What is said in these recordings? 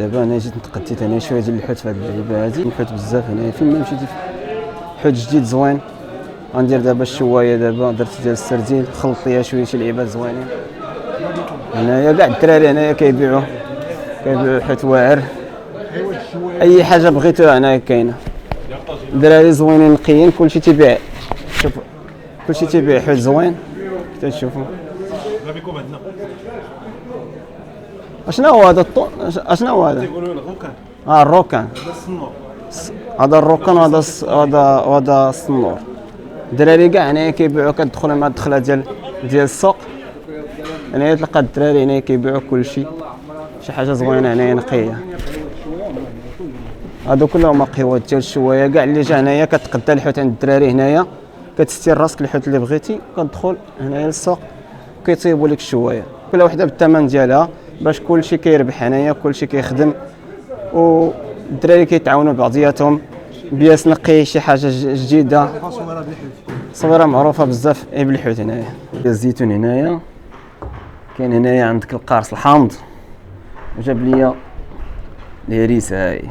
دابا انا جيت نتقديت انا شويه ديال الحوت في هذه اللعيبه هذه، الحوت بزاف هنايا فين ما مشيتي حوت جديد زوين. غندير دابا الشوايه، دابا درت ديال السردين خلط ليها شويه شي لعيبات زوينين. هنايا كاع الدراري هنايا كيبيعوا حوت واعر، اي حاجه بغيتوها هنايا كاينه. الدراري زوينين نقيين، كلشي تيبيع. شوف كلشي تيبيع حوت زوين تشوفوا. اشنا هو هذا اشنا هو هذا؟ تيقولوا الغوكان. الروكان. هذا الصنور. هذا الروكان وهذا الصنور. الدراري كاع هنايا كيبيعوا، كتدخل مع الدخله ديال السوق هنايا تلقى الدراري هنايا كيبيعوا كلشي، شي حاجه زوينه هنايا نقيه. هادو كلهم قهوات ديال الشوايه، كاع اللي جا هنايا كتقدا الحوت عند الدراري هنايا، كتستير راسك الحوت اللي بغيتي، كتدخل هنايا للسوق كيطيبوا لك الشوايه، كل وحده بالثمن ديالها باش كلشي كيربح هنايا، كلشي كيخدم، والدراري كيتعاونوا بعضياتهم. بياس نقي شي حاجه جديده، صويره معروفه بزاف بالحوت. هنايا الزيتون هنايا كاين، هنايا عندك القارص الحامض، وجاب ليا الهريسه هاي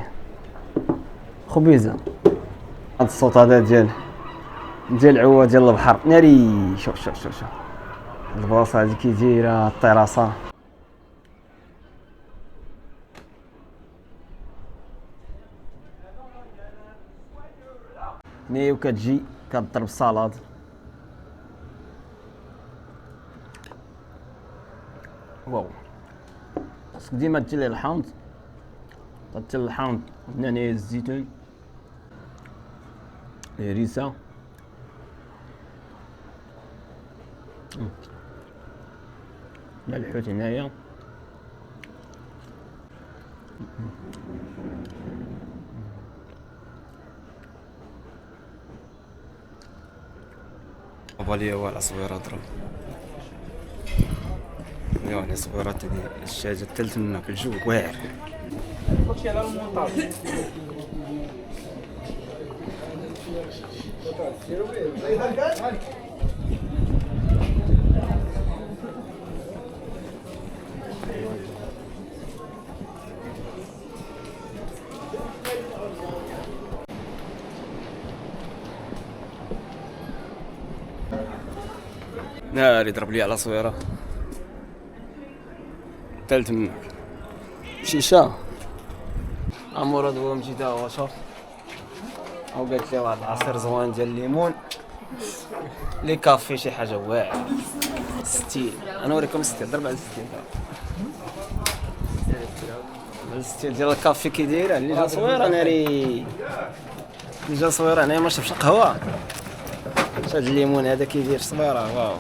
خبيزه. هاد الصوت هذا ديال العوا ديال البحر ناري. شوف البلاصه هذه كي دايره الطراسه. هنايا وكتجي كضرب الصالاد، واو. خصك ديما تجي للحامض، تجي للحامض. هنايا الزيتون، الهريسه، الحوت هنايا. بالي هو الصويره ضرب يعني صويرات الشاجه الثالث منها في الجو واعر. ناري ضرب لي على صويره ثالث منك شيشه امور دوا مجيده. هو شوف او قالت لي واحد العصير زوين ديال الليمون، لي كافي، شي حاجه واعره ستيل. انا نوريكم ستيل، ضرب على الستيل، الستيل ديال الكافي كي دايره. اللي جا صويره ناري، اللي جا صويره هنايا ما شربش قهوه. هاد الليمون هذا كيدير صويره واو.